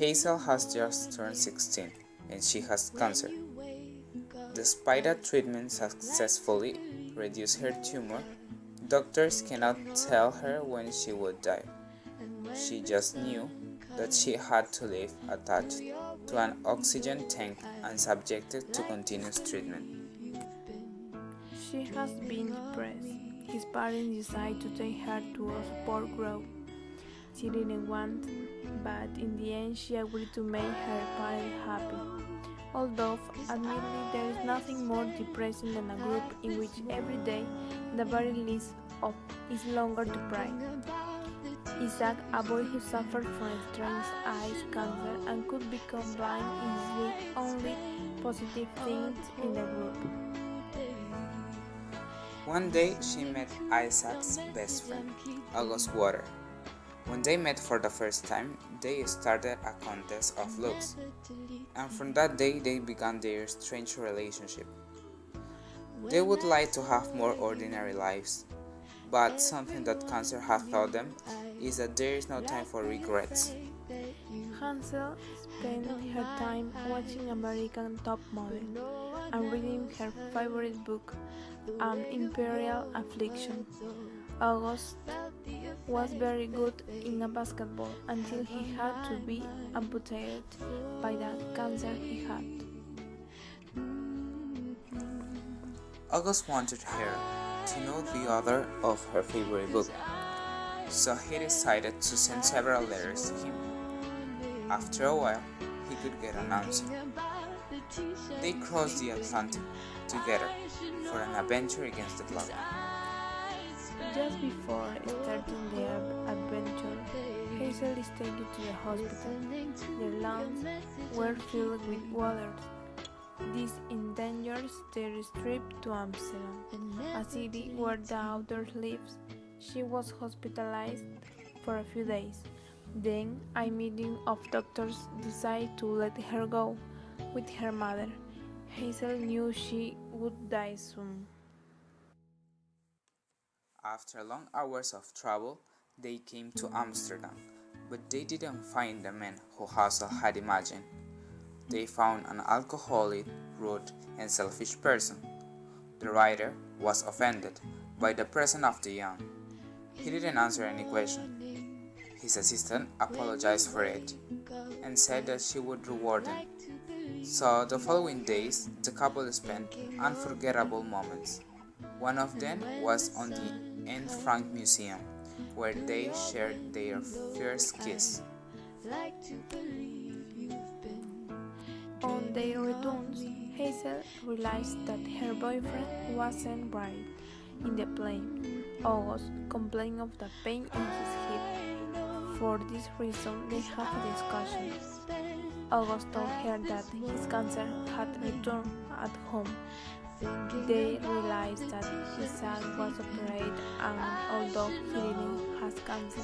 Hazel has just turned 16 and she has cancer. Despite that treatment successfully reduced her tumor, doctors cannot tell her when she would die. She just knew that she had to live attached to an oxygen tank and subjected to continuous treatment. She has been depressed. His parents decided to take her to a support group. She didn't want, but in the end she agreed to make her parents happy. Although, admittedly, there is nothing more depressing than a group in which every day the very least of is longer to pray. Isaac, a boy who suffered from strange eye cancer and could become blind, is the only positive thing in the group. One day she met Isaac's best friend, August Water. When they met for the first time, they started a contest of looks, and from that day they began their strange relationship. They would like to have more ordinary lives, but something that cancer has taught them is that there is no time for regrets. Hansel spent her time watching American Top Model and reading her favorite book, An Imperial Affliction. August was very good in basketball until he had to be amputated by the cancer he had. August wanted her to know the author of her favorite book, so he decided to send several letters to him. After a while, he could get an answer. They crossed the Atlantic together for an adventure against the clock. Just before starting their adventure, Hazel is taken to the hospital. Their lungs were filled with water. This endangers their trip to Amsterdam, a city where the author lives. She was hospitalized for a few days. Then, a meeting of doctors decided to let her go with her mother. Hazel knew she would die soon. After long hours of travel, they came to Amsterdam, but they didn't find the man who Hazel had imagined. They found an alcoholic, rude, and selfish person. The writer was offended by the presence of the young. He didn't answer any question. His assistant apologized for it and said that she would reward him. So the following days, the couple spent unforgettable moments. One of them was on the Anne Frank Museum, where they shared their first kiss. On their returns, Hazel realized that her boyfriend wasn't right in the plane. August complained of the pain in his hip. For this reason, they had a discussion. August told her that his cancer had returned at home. They realized that his son was operated and although he didn't have cancer,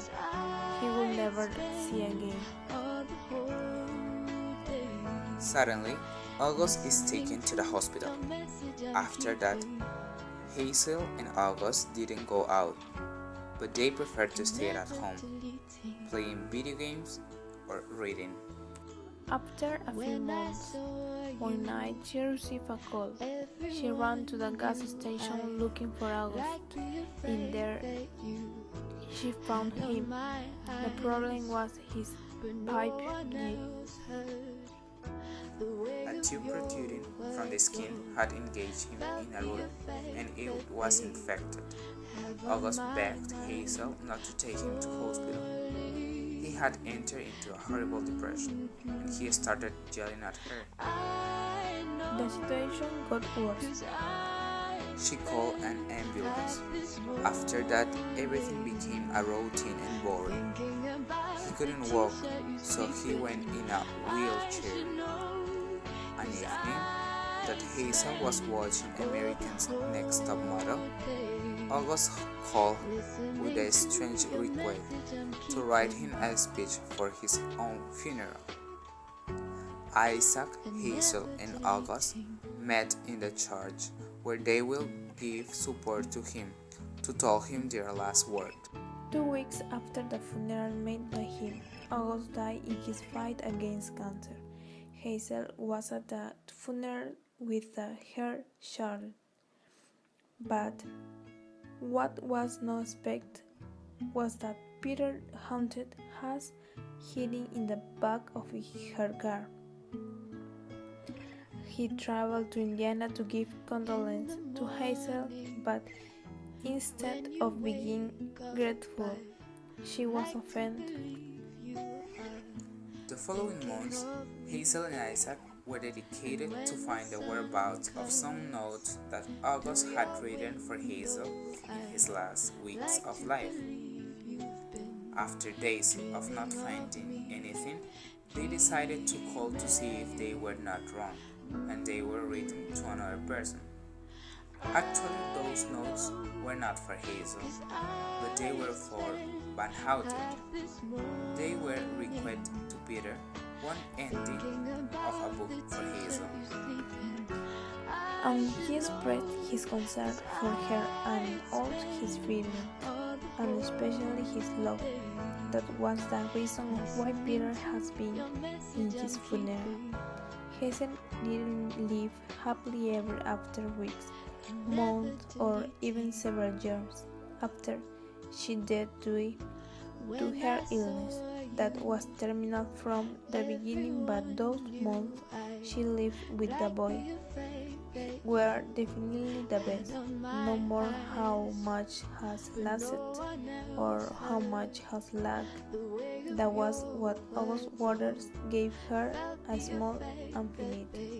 he will never see again. Suddenly, August is taken to the hospital. After that, Hazel and August didn't go out, but they preferred to stay at home, playing video games or reading. After a few months, one night she received a call. She ran to the gas station looking for August. In there, she found him. The problem was his pipe leak. A tube protruding from the skin had engaged him in a wound, and it was infected. August begged Hazel not to take him to hospital. He had entered into a horrible depression, and he started yelling at her. The situation got worse. She called an ambulance. After that, everything became a routine and boring. He couldn't walk, so he went in a wheelchair. An evening that Hazel was watching American's Next Top Model, August called with a strange request to write him a speech for his own funeral. Isaac, Hazel, and August met in the church where they will give support to him to tell him their last word. 2 weeks after the funeral made by him, August died in his fight against cancer. Hazel was at the funeral with her child. But what was not expected was that Peter haunted us hiding in the back of her car. He traveled to Indiana to give condolences to Hazel, but instead of being grateful, she was offended. The following months, Hazel and Isaac were dedicated to find the whereabouts of some notes that August had written for Hazel in his last weeks of life. After days of not finding anything, they decided to call to see if they were not wrong and they were written to another person. Actually, those notes were not for Hazel, but they were for Van Houten. They were requested to Peter, one ending of a book for Hazel. And he expressed his concern for her and all his feelings, and especially his love. That was the reason why Peter has been in his funeral. Hazel didn't live happily ever after weeks, months, or even several years after she died due to her illness that was terminal from the beginning, but those months she lived with the boy were definitely the best, no more how much has lasted or how much has lacked. That was what August Waters gave her, a small infinite.